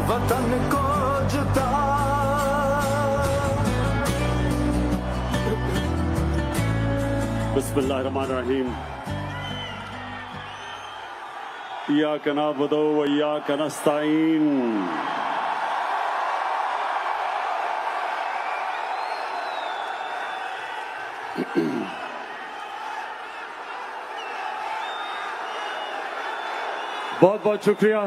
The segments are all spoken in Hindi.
वतन को जुता। बिस्मिल्लाहिर्रहमानिर्रहीम। इय्याका नअबुदु व इय्याका नस्तईन। बहुत बहुत शुक्रिया।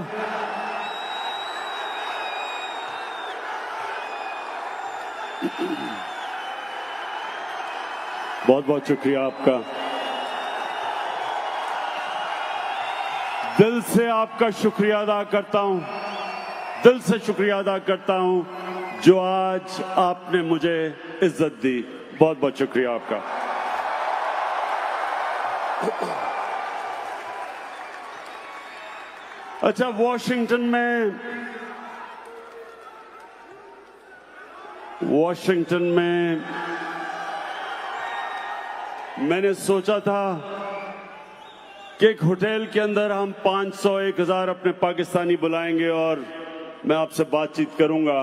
बहुत बहुत शुक्रिया आपका। दिल से आपका शुक्रिया अदा करता हूं, दिल से शुक्रिया अदा करता हूं जो आज आपने मुझे इज्जत दी। बहुत बहुत शुक्रिया आपका। अच्छा, वॉशिंगटन में मैंने सोचा था कि एक होटल के अंदर हम 500 1000 अपने पाकिस्तानी बुलाएंगे और मैं आपसे बातचीत करूंगा।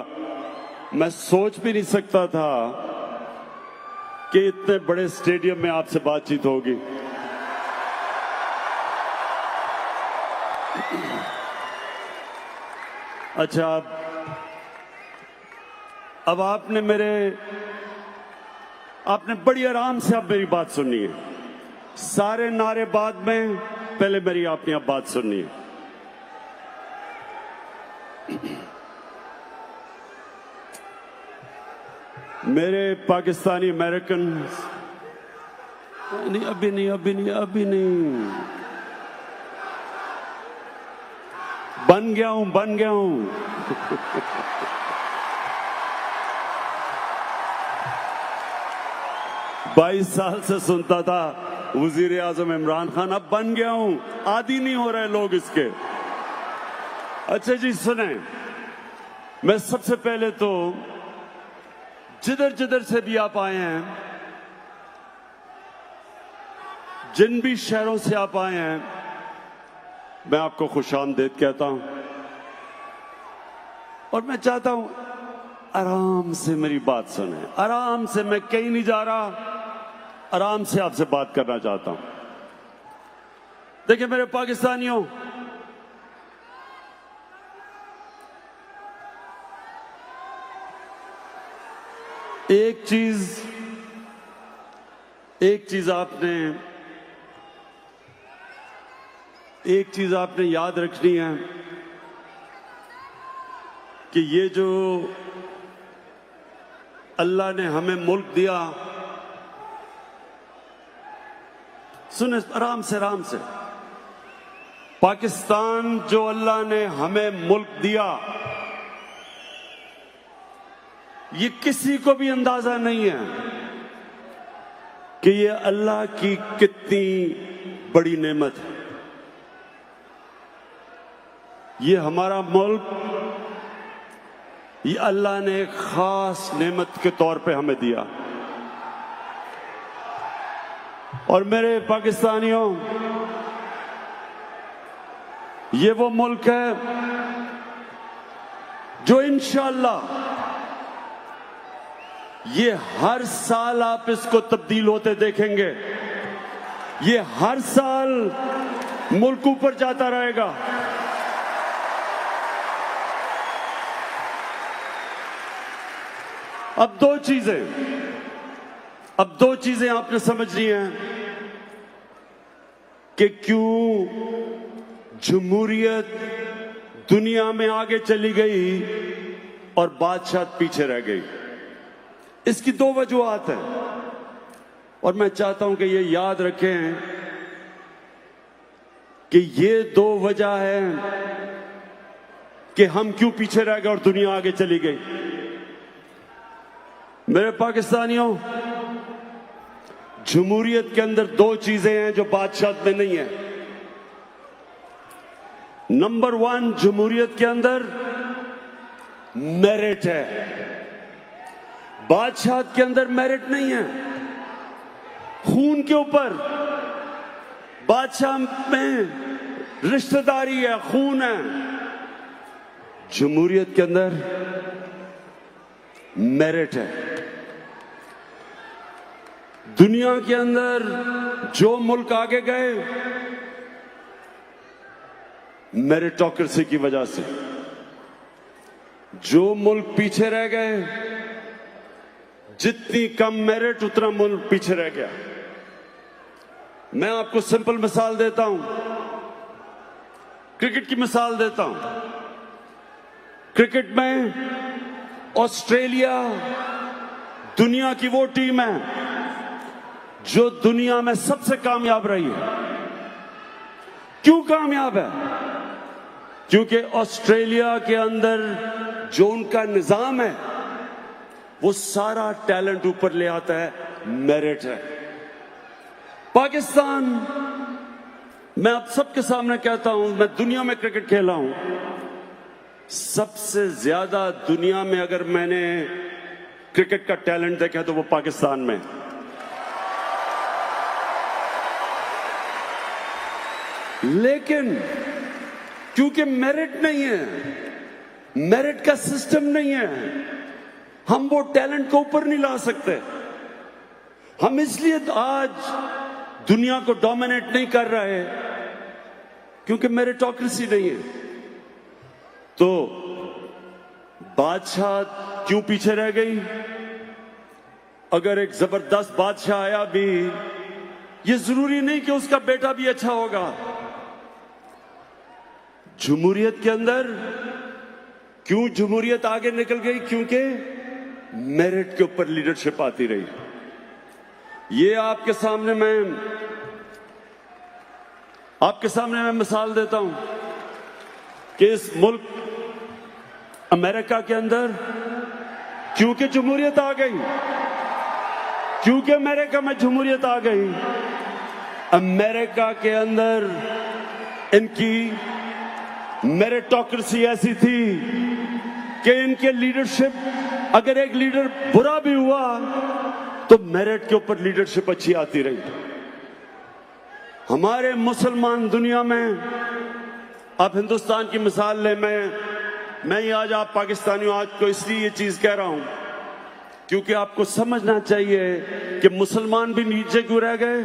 मैं सोच भी नहीं सकता था कि इतने बड़े स्टेडियम में आपसे बातचीत होगी। अच्छा, अब आपने बड़ी आराम से अब मेरी बात सुननी है। सारे नारे बाद में, पहले मेरी आपने अब बात सुननी है। मेरे पाकिस्तानी अमेरिकन, नहीं अभी नहीं बन गया हूं। 22 साल से सुनता था वजीर आजम इमरान खान, अब बन गया हूं। आदी नहीं हो रहे लोग इसके। अच्छा जी सुने, मैं सबसे पहले तो जिधर से भी आप आए हैं, जिन भी शहरों से आप आए हैं, मैं आपको खुशामदीद कहता हूं। और मैं चाहता हूं आराम से मेरी बात सुने, आराम से। मैं कहीं नहीं जा रहा, आराम से आपसे बात करना चाहता हूं। देखिए मेरे पाकिस्तानियों, एक चीज आपने याद रखनी है कि ये जो अल्लाह ने हमें मुल्क दिया, सुने आराम से, पाकिस्तान जो अल्लाह ने हमें मुल्क दिया, ये किसी को भी अंदाजा नहीं है कि ये अल्लाह की कितनी बड़ी नेमत है। ये हमारा मुल्क, ये अल्लाह ने एक खास नेमत के तौर पे हमें दिया। और मेरे पाकिस्तानियों, ये वो मुल्क है जो इंशाअल्लाह ये हर साल आप इसको तब्दील होते देखेंगे। ये हर साल मुल्क ऊपर जाता रहेगा। अब दो चीजें आपने समझनी है कि क्यों जमहूरियत दुनिया में आगे चली गई और बादशाह पीछे रह गई। इसकी दो वजूहात हैं और मैं चाहता हूं कि ये याद रखें कि ये दो वजह है कि हम क्यों पीछे रह गए और दुनिया आगे चली गई। मेरे पाकिस्तानियों, जमहूरियत के अंदर दो चीजें हैं जो बादशाह में नहीं है। नंबर 1, जमहूरियत के अंदर मेरिट है। बादशाह के अंदर मेरिट नहीं है। खून के ऊपर बादशाह में रिश्तेदारी है, खून है। जमहूरियत के अंदर मेरिट है। दुनिया के अंदर जो मुल्क आगे गए मेरिटोक्रेसी की वजह से, जो मुल्क पीछे रह गए, जितनी कम मेरिट उतना मुल्क पीछे रह गया। मैं आपको सिंपल मिसाल देता हूं, क्रिकेट की मिसाल देता हूं। क्रिकेट में ऑस्ट्रेलिया दुनिया की वो टीम है जो दुनिया में सबसे कामयाब रही है। क्यों कामयाब है? क्योंकि ऑस्ट्रेलिया के अंदर जो उनका निजाम है वो सारा टैलेंट ऊपर ले आता है, मेरिट है। पाकिस्तान, मैं आप सबके सामने कहता हूं, मैं दुनिया में क्रिकेट खेला हूं, सबसे ज्यादा दुनिया में अगर मैंने क्रिकेट का टैलेंट देखा तो वो पाकिस्तान में। लेकिन क्योंकि मेरिट नहीं है, मेरिट का सिस्टम नहीं है, हम वो टैलेंट को ऊपर नहीं ला सकते। हम इसलिए आज दुनिया को डोमिनेट नहीं कर रहे क्योंकि मेरिटोक्रेसी नहीं है। तो बादशाह क्यों पीछे रह गई? अगर एक जबरदस्त बादशाह आया भी, ये जरूरी नहीं कि उसका बेटा भी अच्छा होगा। जमहूरियत के अंदर क्यों जमहूरियत आगे निकल गई? क्योंकि मेरिट के ऊपर लीडरशिप आती रही। ये आपके सामने मैं मिसाल देता हूं कि इस मुल्क अमेरिका के अंदर क्योंकि जमहूरियत आ गई, क्योंकि अमेरिका में जमहूरियत आ गई, अमेरिका के अंदर इनकी मेरिटोक्रेसी ऐसी थी कि इनके लीडरशिप, अगर एक लीडर बुरा भी हुआ तो मेरिट के ऊपर लीडरशिप अच्छी आती रही। हमारे मुसलमान दुनिया में, आप हिंदुस्तान की मिसाल लें, मैं ही आज आप पाकिस्तानियों आज को इसलिए ये चीज कह रहा हूं क्योंकि आपको समझना चाहिए कि मुसलमान भी नीचे क्यों रह गए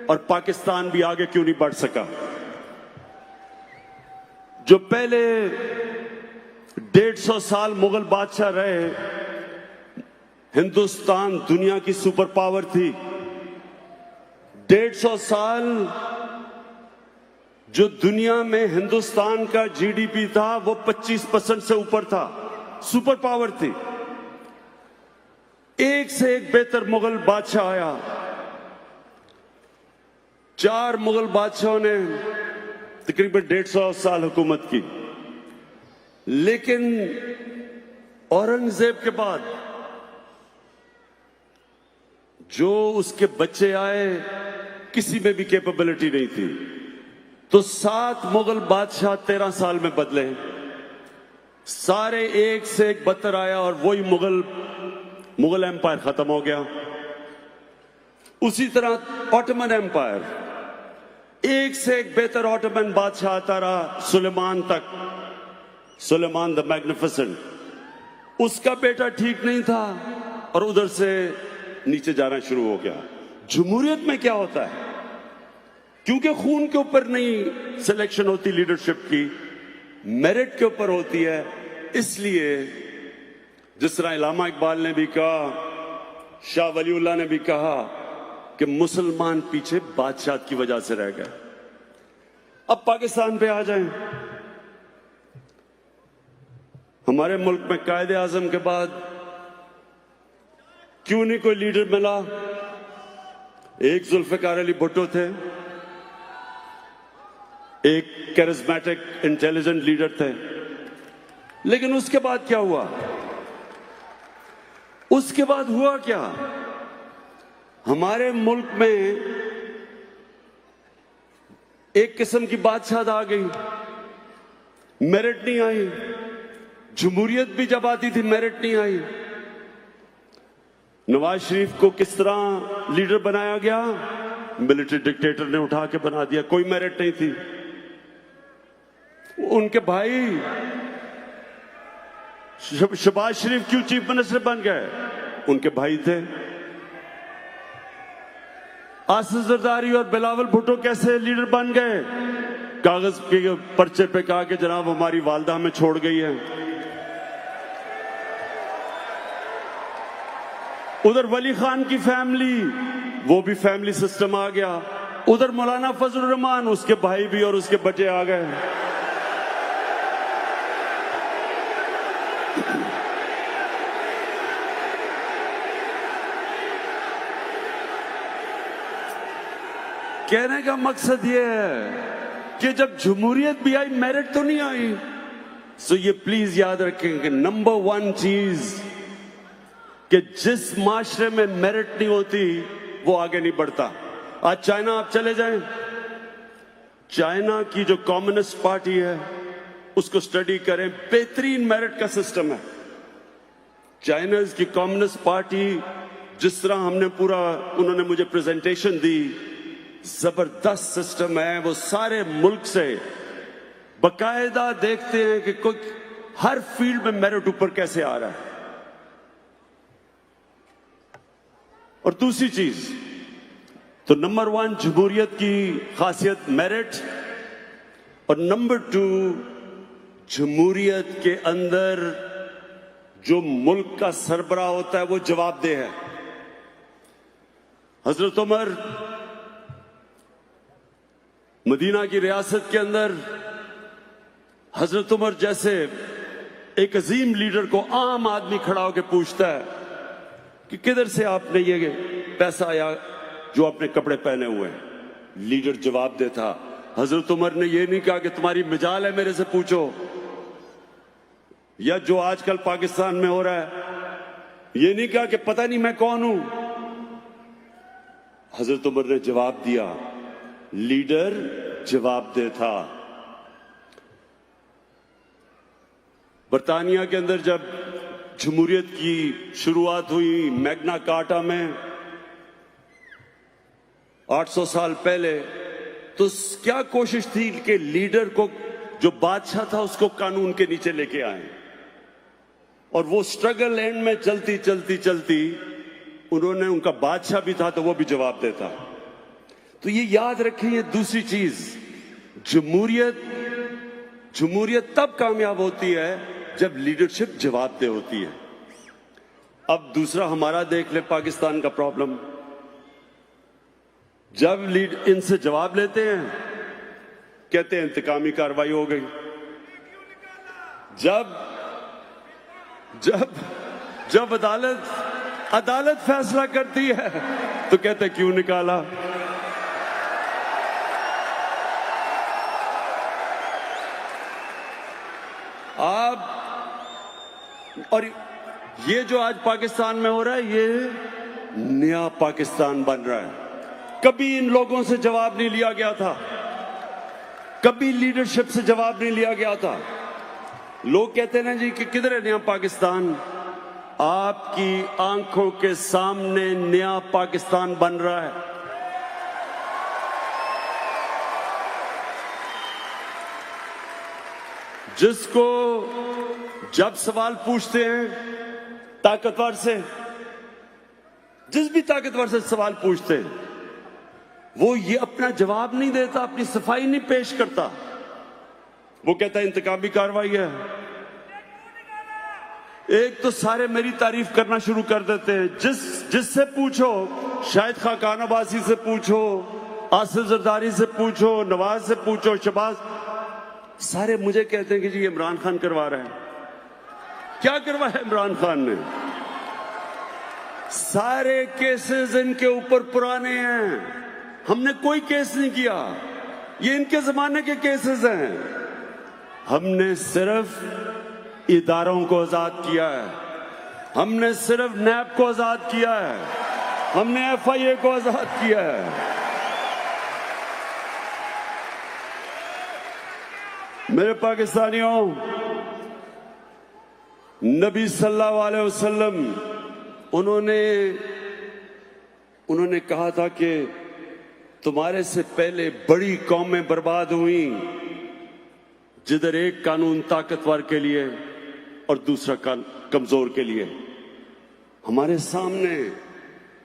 और पाकिस्तान भी आगे क्यों नहीं बढ़ सका। जो पहले 150 साल मुगल बादशाह रहे, हिंदुस्तान दुनिया की सुपर पावर थी। 150 साल जो दुनिया में हिंदुस्तान का जीडीपी था वो 25% से ऊपर था, सुपर पावर थी। एक से एक बेहतर मुगल बादशाह आया। 4 मुगल बादशाहों ने तकरीबन 150 साल हुकूमत की, लेकिन औरंगजेब के बाद जो उसके बच्चे आए किसी में भी कैपेबिलिटी नहीं थी। तो 7 मुगल बादशाह 13 साल में बदले, सारे एक से एक बदतर आया और वही मुगल एम्पायर खत्म हो गया। उसी तरह ऑटोमन एम्पायर, एक से एक बेहतर ऑटोमन बादशाह आता रहा सुलेमान तक, सुलेमान द मैग्निफिसेंट। उसका बेटा ठीक नहीं था और उधर से नीचे जाना शुरू हो गया। जमहूरियत में क्या होता है? क्योंकि खून के ऊपर नहीं सिलेक्शन होती लीडरशिप की, मेरिट के ऊपर होती है। इसलिए जिस तरह इलामा इकबाल ने भी कहा, शाह वलीउल्लाह ने भी कहा कि मुसलमान पीछे बादशाह की वजह से रह गए। अब पाकिस्तान पे आ जाएं। हमारे मुल्क में कायदे आजम के बाद क्यों नहीं कोई लीडर मिला? एक जुल्फिकार अली भुट्टो थे, एक कैरिज्मेटिक इंटेलिजेंट लीडर थे, लेकिन उसके बाद क्या हुआ? उसके बाद हुआ क्या? हमारे मुल्क में एक किस्म की बादशाह आ गई, मेरिट नहीं आई। जमहूरियत भी जब आती थी मेरिट नहीं आई। नवाज शरीफ को किस तरह लीडर बनाया गया? मिलिट्री डिक्टेटर ने उठा के बना दिया, कोई मेरिट नहीं थी। उनके भाई शहबाज शरीफ क्यों चीफ मिनिस्टर बन गए? उनके भाई थे। आसिफ जरदारी और बिलावल भुट्टो कैसे लीडर बन गए? कागज के पर्चे पे कहा कि जनाब हमारी वालदा हमें छोड़ गई है। उधर वली खान की फैमिली, वो भी फैमिली सिस्टम आ गया। उधर मौलाना फजलुर रहमान, उसके भाई भी और उसके बच्चे आ गए। कहने का मकसद ये है कि जब जमहूरियत भी आई, मेरिट तो नहीं आई। सो ये प्लीज याद रखें कि नंबर 1 चीज कि जिस माशरे में मेरिट नहीं होती वो आगे नहीं बढ़ता। आज चाइना आप चले जाएं, चाइना की जो कम्युनिस्ट पार्टी है उसको स्टडी करें, बेहतरीन मेरिट का सिस्टम है। चाइना की कम्युनिस्ट पार्टी, जिस तरह हमने पूरा, उन्होंने मुझे प्रेजेंटेशन दी, जबरदस्त सिस्टम है। वो सारे मुल्क से बकायदा देखते हैं कि कोई हर फील्ड में मेरिट ऊपर कैसे आ रहा है। और दूसरी चीज तो नंबर 1 जमहूरियत की खासियत मेरिट, और नंबर 2 जमहूरियत के अंदर जो मुल्क का सरबराह होता है वो जवाबदेह है। हजरत उमर मदीना की रियासत के अंदर, हजरत उमर जैसे एक अजीम लीडर को आम आदमी खड़ा होकर पूछता है कि किधर से आपने ये पैसा आया जो आपने कपड़े पहने हुए हैं? लीडर जवाब देता। हजरत उमर ने ये नहीं कहा कि तुम्हारी मिजाल है मेरे से पूछो, या जो आजकल पाकिस्तान में हो रहा है ये नहीं कहा कि पता नहीं मैं कौन हूं। हजरत उमर ने जवाब दिया, लीडर जवाब देता। बरतानिया के अंदर जब जमहूरियत की शुरुआत हुई मैग्ना कार्टा में 800 साल पहले, तो क्या कोशिश थी कि लीडर को, जो बादशाह था, उसको कानून के नीचे लेके आए। और वो स्ट्रगल एंड में चलती चलती चलती उन्होंने, उनका बादशाह भी था तो वो भी जवाब देता। तो ये याद रखें, ये दूसरी चीज, जमहूरियत तब कामयाब होती है जब लीडरशिप जवाबदेह होती है। अब दूसरा हमारा देख ले पाकिस्तान का प्रॉब्लम, जब इनसे जवाब लेते हैं कहते हैं इंतकामी कार्रवाई हो गई। जब अदालत फैसला करती है तो कहते क्यों निकाला। आप और ये जो आज पाकिस्तान में हो रहा है, ये नया पाकिस्तान बन रहा है। कभी इन लोगों से जवाब नहीं लिया गया था, कभी लीडरशिप से जवाब नहीं लिया गया था। लोग कहते हैं ना जी कि किधर है नया पाकिस्तान? आपकी आंखों के सामने नया पाकिस्तान बन रहा है। जिसको जब सवाल पूछते हैं ताकतवर से, जिस भी ताकतवर से सवाल पूछते हैं, वो ये अपना जवाब नहीं देता, अपनी सफाई नहीं पेश करता। वो कहता है इंतकामी कार्रवाई है। एक तो सारे मेरी तारीफ करना शुरू कर देते हैं, जिससे पूछो, शाहिद खाकान अब्बासी से पूछो, आसिफ जरदारी से पूछो, नवाज से पूछो, शहबाज, सारे मुझे कहते हैं कि जी इमरान खान करवा रहा है। क्या करवाया इमरान खान ने? सारे केसेस इनके ऊपर पुराने हैं, हमने कोई केस नहीं किया, ये इनके जमाने के केसेस हैं। हमने सिर्फ इदारों को आजाद किया है, हमने सिर्फ नैब को आजाद किया है, हमने FIA को आजाद किया है। मेरे पाकिस्तानियों, नबी सल्लल्लाहु अलैहि वसल्लम उन्होंने कहा था कि तुम्हारे से पहले बड़ी कौमें बर्बाद हुई जिधर एक कानून ताकतवर के लिए और दूसरा कमजोर के लिए। हमारे सामने,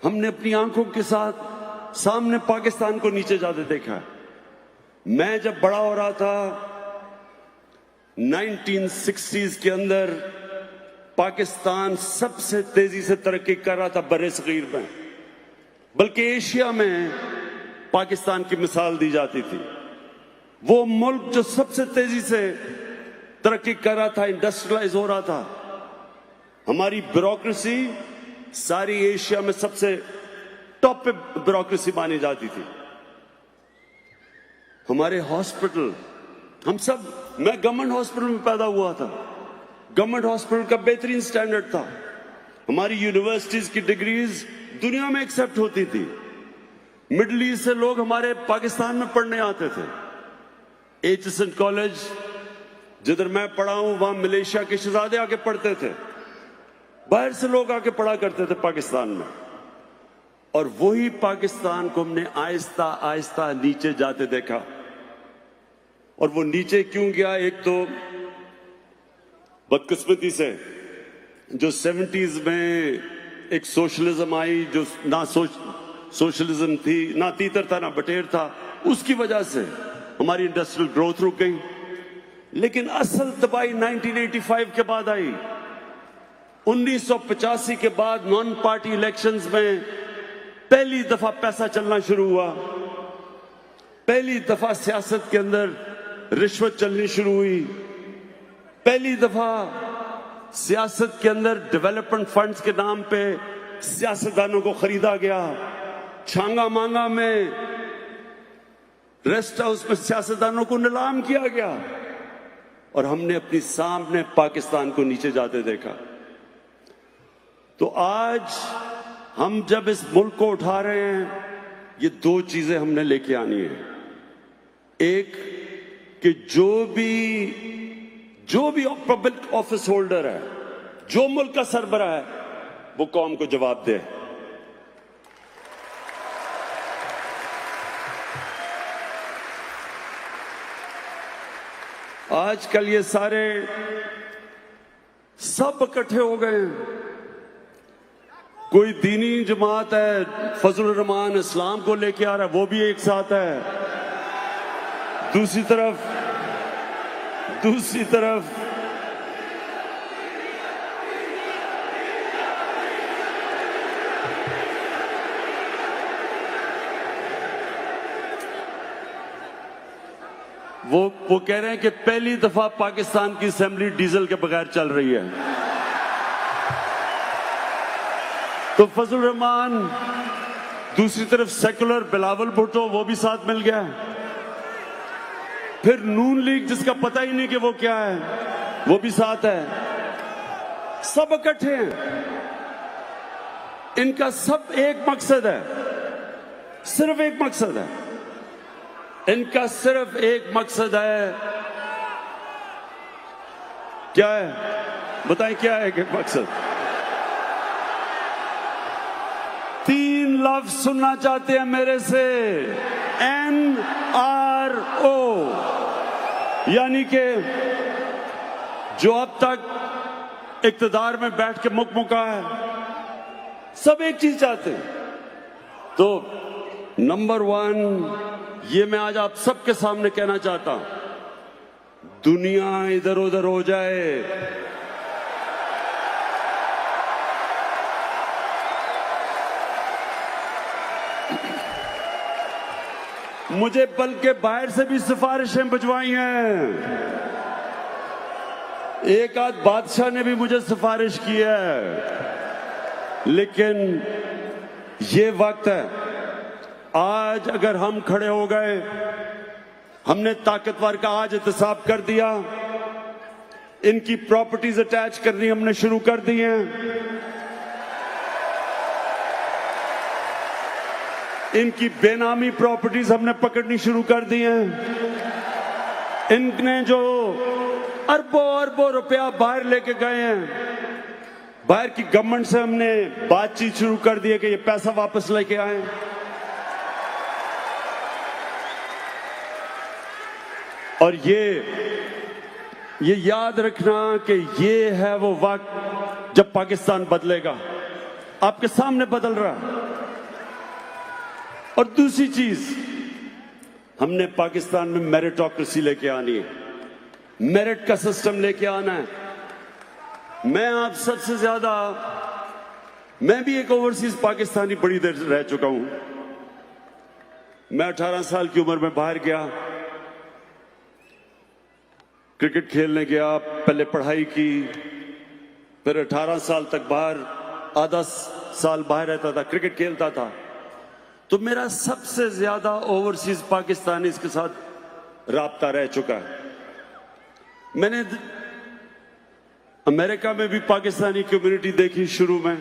हमने अपनी आंखों के साथ सामने पाकिस्तान को नीचे जाते देखा है। मैं जब बड़ा हो रहा था 1960s के अंदर, पाकिस्तान सबसे तेजी से तरक्की कर रहा था बर्रे-सगीर में, बल्कि एशिया में पाकिस्तान की मिसाल दी जाती थी। वो मुल्क जो सबसे तेजी से तरक्की कर रहा था, इंडस्ट्रियलाइज हो रहा था। हमारी ब्यूरोक्रेसी सारी एशिया में सबसे टॉप पे ब्यूरोक्रेसी मानी जाती थी। हमारे हॉस्पिटल, हम सब, मैं गवर्नमेंट हॉस्पिटल में पैदा हुआ था। गवर्नमेंट हॉस्पिटल का बेहतरीन स्टैंडर्ड था। हमारी यूनिवर्सिटीज की डिग्रीज दुनिया में एक्सेप्ट होती थी। मिडिल ईस्ट से लोग हमारे पाकिस्तान में पढ़ने आते थे। एचएसएन कॉलेज जिधर मैं पढ़ा हूं, वहां मलेशिया के शहजादे आके पढ़ते थे। बाहर से लोग आके पढ़ा करते थे पाकिस्तान में। और वही पाकिस्तान को हमने आहिस्ता आहिस्ता नीचे जाते देखा। और वो नीचे क्यों गया? एक तो बदकिस्मती से जो 70s में एक सोशलिज्म आई, जो ना सोशलिज्म थी, ना तीतर था ना बटेर था, उसकी वजह से हमारी इंडस्ट्रियल ग्रोथ रुक गई। लेकिन असल तबाही 1985 के बाद आई। 1985 के बाद नॉन पार्टी इलेक्शंस में पहली दफा पैसा चलना शुरू हुआ। पहली दफा सियासत के अंदर रिश्वत चलनी शुरू हुई। पहली दफा सियासत के अंदर डेवलपमेंट फंड्स के नाम पे सियासतदानों को खरीदा गया। छांगा मांगा में, रेस्ट हाउस में सियासतदानों को नीलाम किया गया। और हमने अपनी सामने पाकिस्तान को नीचे जाते देखा। तो आज हम जब इस मुल्क को उठा रहे हैं, ये दो चीजें हमने लेके आनी है। एक कि जो भी पब्लिक ऑफिस होल्डर है, जो मुल्क का सरबराह है, वो कौम को जवाब दे। आजकल ये सारे सब इकट्ठे हो गए हैं। कोई दीनी जमात है, फजलुर रहमान इस्लाम को लेके आ रहा है, वो भी एक साथ है। दूसरी तरफ वो कह रहे हैं कि पहली दफा पाकिस्तान की असेंबली डीजल के बगैर चल रही है। तो फजलुर रहमान, दूसरी तरफ सेकुलर बिलावल भुट्टो, वो भी साथ मिल गया। फिर नून लीग, जिसका पता ही नहीं कि वो क्या है, वो भी साथ है। सब इकट्ठे हैं। इनका सब एक मकसद है, सिर्फ एक मकसद है। इनका सिर्फ एक मकसद है। क्या है? बताएं क्या है कि मकसद? 3 लफ्ज सुनना चाहते हैं मेरे से, NRO, यानी कि जो अब तक इक्तदार में बैठ के मुकमुका है, सब एक चीज चाहते हैं। तो नंबर 1, ये मैं आज आप सबके सामने कहना चाहता हूं, दुनिया इधर उधर हो जाए, मुझे बल्कि बाहर से भी सिफारिशें भिजवाई हैं। एक आध बादशाह ने भी मुझे सिफारिश की है। लेकिन ये वक्त है, आज अगर हम खड़े हो गए, हमने ताकतवर का आज एहतसाब कर दिया, इनकी प्रॉपर्टीज अटैच करनी हमने शुरू कर दी हैं, इनकी बेनामी प्रॉपर्टीज हमने पकड़नी शुरू कर दी हैं। इनने जो अरबों अरबों रुपया बाहर लेके गए हैं, बाहर की गवर्नमेंट से हमने बातचीत शुरू कर दी है कि ये पैसा वापस लेके आए। और ये याद रखना कि ये है वो वक्त जब पाकिस्तान बदलेगा। आपके सामने बदल रहा है। और दूसरी चीज, हमने पाकिस्तान में मेरिटोक्रेसी लेके आनी है, मेरिट का सिस्टम लेके आना है। मैं आप सबसे ज्यादा, मैं भी एक ओवरसीज पाकिस्तानी बड़ी देर रह चुका हूं। मैं 18 साल की उम्र में बाहर गया, क्रिकेट खेलने गया, पहले पढ़ाई की, फिर 18 साल तक बाहर, आधा साल बाहर रहता था, क्रिकेट खेलता था। तो मेरा सबसे ज्यादा ओवरसीज पाकिस्तानी के साथ राब्ता रह चुका है। मैंने अमेरिका में भी पाकिस्तानी कम्युनिटी देखी शुरू में।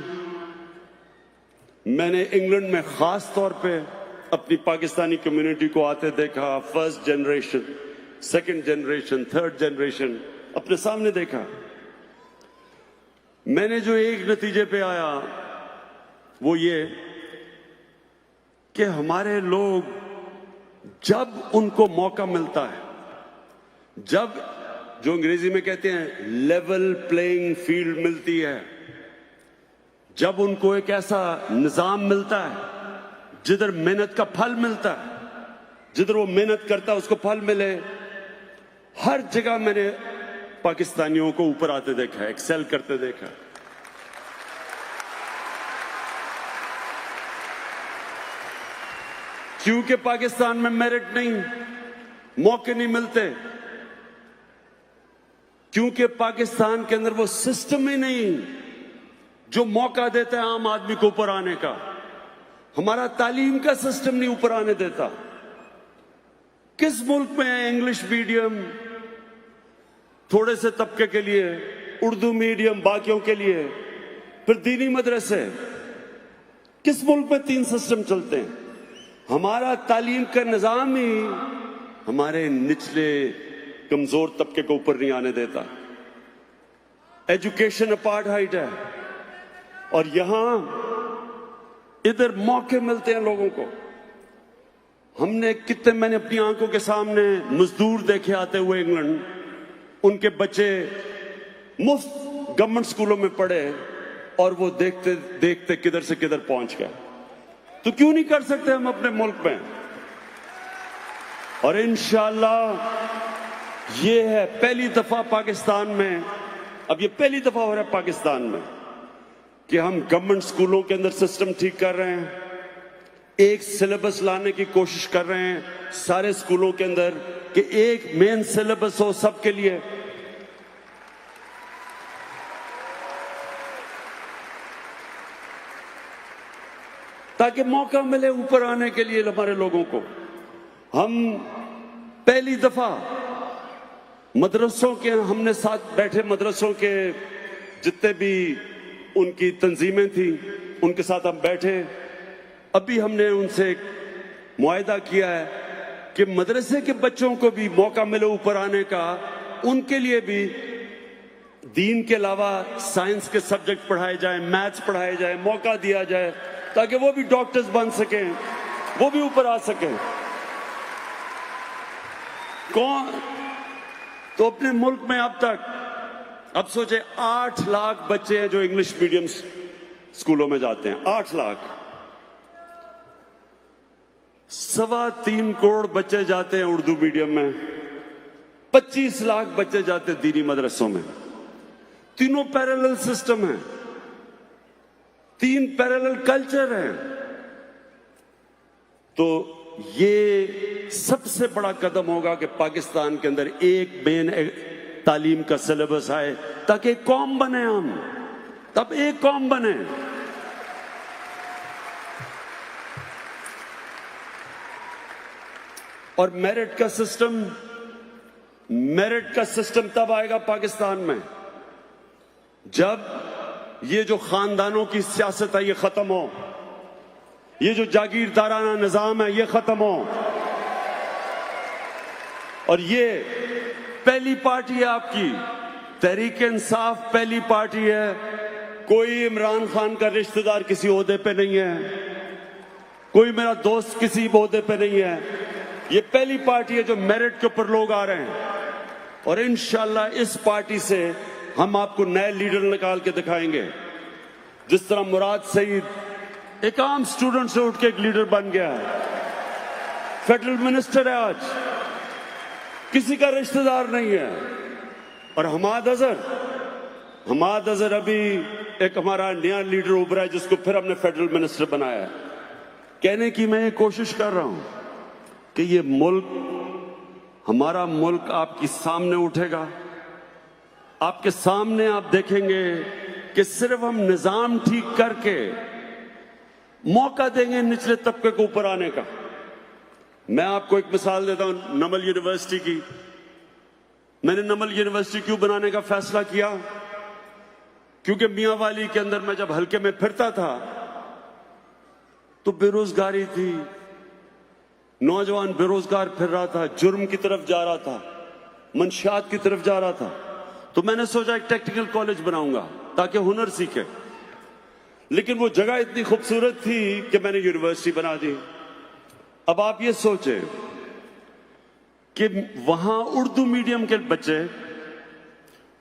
मैंने इंग्लैंड में खास तौर पे अपनी पाकिस्तानी कम्युनिटी को आते देखा। First generation, second generation, third generation अपने सामने देखा। मैंने जो एक नतीजे पे आया वो ये कि हमारे लोग जब उनको मौका मिलता है, जब जो अंग्रेजी में कहते हैं लेवल प्लेइंग फील्ड मिलती है, जब उनको एक ऐसा निजाम मिलता है जिधर मेहनत का फल मिलता है, जिधर वो मेहनत करता है उसको फल मिले, हर जगह मैंने पाकिस्तानियों को ऊपर आते देखा है, एक्सेल करते देखा है। क्योंकि पाकिस्तान में मेरिट नहीं, मौके नहीं मिलते, क्योंकि पाकिस्तान के अंदर वो सिस्टम ही नहीं जो मौका देता है आम आदमी को ऊपर आने का। हमारा तालीम का सिस्टम नहीं ऊपर आने देता। किस मुल्क में है इंग्लिश मीडियम थोड़े से तबके के लिए, उर्दू मीडियम बाकियों के लिए, फिर दीनी मदरसे? किस मुल्क में 3 सिस्टम चलते हैं? हमारा तालीम का निजाम ही हमारे निचले कमजोर तबके को ऊपर नहीं आने देता। एजुकेशन अपार्थाइड है। और यहां इधर मौके मिलते हैं लोगों को। हमने कितने, मैंने अपनी आंखों के सामने मजदूर देखे आते हुए इंग्लैंड, उनके बच्चे मुफ्त गवर्नमेंट स्कूलों में पढ़े और वो देखते देखते किधर से किधर पहुंच गए। तो क्यों नहीं कर सकते हम अपने मुल्क में? और इंशाअल्लाह ये है पहली दफा पाकिस्तान में, अब ये पहली दफा हो रहा है पाकिस्तान में कि हम गवर्नमेंट स्कूलों के अंदर सिस्टम ठीक कर रहे हैं, एक सिलेबस लाने की कोशिश कर रहे हैं सारे स्कूलों के अंदर कि एक मेन सिलेबस हो सबके लिए। ताकि मौका मिले ऊपर आने के लिए हमारे लोगों को। हम पहली दफा मदरसों के, हमने साथ बैठे मदरसों के जितने भी उनकी तंजीमें थी उनके साथ हम बैठे। अभी हमने उनसे मुआहदा किया है कि मदरसे के बच्चों को भी मौका मिले ऊपर आने का, उनके लिए भी दीन के अलावा साइंस के सब्जेक्ट पढ़ाए जाए, मैथ्स पढ़ाए जाए, मौका दिया जाए ताकि वो भी डॉक्टर्स बन सकें, वो भी ऊपर आ सकें। कौन तो अपने मुल्क में अब तक, अब सोचे 8 लाख बच्चे हैं जो इंग्लिश मीडियम स्कूलों में जाते हैं। 8 लाख, 3.25 करोड़ बच्चे जाते हैं उर्दू मीडियम में, 25 लाख बच्चे जाते हैं दीनी मदरसों में। तीनों पैरेलल सिस्टम है, 3 पैरेलल कल्चर है। तो ये सबसे बड़ा कदम होगा कि पाकिस्तान के अंदर एक मेन तालीम का सिलेबस आए ताकि एक कौम बने, हम तब एक कौम बने। और मेरिट का सिस्टम तब आएगा पाकिस्तान में जब ये जो खानदानों की सियासत है ये खत्म हो, ये जो जागीरदाराना निजाम है ये खत्म हो। और ये पहली पार्टी है आपकी, तहरीक इंसाफ पहली पार्टी है। कोई इमरान खान का रिश्तेदार किसी ओहदे पे नहीं है, कोई मेरा दोस्त किसी ओहदे पे नहीं है। ये पहली पार्टी है जो मेरिट के ऊपर लोग आ रहे हैं। और इंशाल्लाह इस पार्टी से हम आपको नए लीडर निकाल के दिखाएंगे। जिस तरह मुराद सईद एक आम स्टूडेंट से उठ के एक लीडर बन गया है, फेडरल मिनिस्टर है आज, किसी का रिश्तेदार नहीं है। और हमाद अजहर अभी एक हमारा नया लीडर उभरा है जिसको फिर हमने फेडरल मिनिस्टर बनाया है। कहने की मैं ये कोशिश कर रहा हूं कि ये मुल्क, हमारा मुल्क आपके सामने उठेगा। आपके सामने आप देखेंगे कि सिर्फ हम निजाम ठीक करके मौका देंगे निचले तबके को ऊपर आने का। मैं आपको एक मिसाल देता हूं नमल यूनिवर्सिटी की। मैंने नमल यूनिवर्सिटी क्यों बनाने का फैसला किया? क्योंकि मियांवाली के अंदर मैं जब हल्के में फिरता था तो बेरोजगारी थी, नौजवान बेरोजगार फिर रहा था, जुर्म की तरफ जा रहा था, मंशियात की तरफ जा रहा था। तो मैंने सोचा एक टेक्निकल कॉलेज बनाऊंगा ताकि हुनर सीखे। लेकिन वो जगह इतनी खूबसूरत थी कि मैंने यूनिवर्सिटी बना दी। अब आप ये सोचें कि वहां उर्दू मीडियम के बच्चे,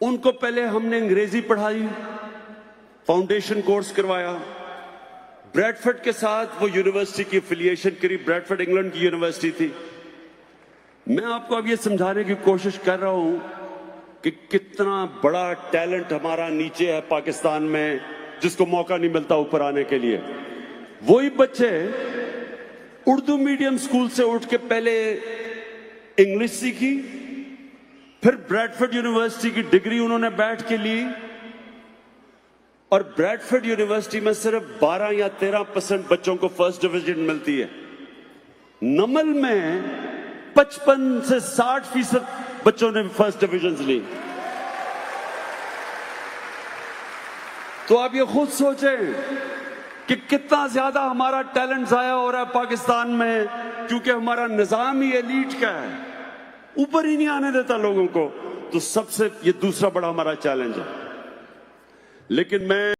उनको पहले हमने अंग्रेजी पढ़ाई, फाउंडेशन कोर्स करवाया, ब्रैडफोर्ड के साथ वो यूनिवर्सिटी की एफिलिएशन करी। ब्रैडफोर्ड इंग्लैंड की यूनिवर्सिटी थी। मैं आपको अब ये समझाने की कोशिश कर रहा हूं कि कितना बड़ा टैलेंट हमारा नीचे है पाकिस्तान में, जिसको मौका नहीं मिलता ऊपर आने के लिए। वही बच्चे उर्दू मीडियम स्कूल से उठ के पहले इंग्लिश सीखी, फिर ब्रैडफोर्ड यूनिवर्सिटी की डिग्री उन्होंने बैठ के ली। और ब्रैडफोर्ड यूनिवर्सिटी में सिर्फ 12 या 13% बच्चों को फर्स्ट डिवीजन मिलती है। नमल में 55 से 60% बच्चों ने फर्स्ट डिवीजन ली। तो आप ये खुद सोचें कि कितना ज्यादा हमारा टैलेंट जाया हो रहा है पाकिस्तान में, क्योंकि हमारा निजाम ही एलीट का है, ऊपर ही नहीं आने देता लोगों को। तो सबसे ये दूसरा बड़ा हमारा चैलेंज है। लेकिन मैं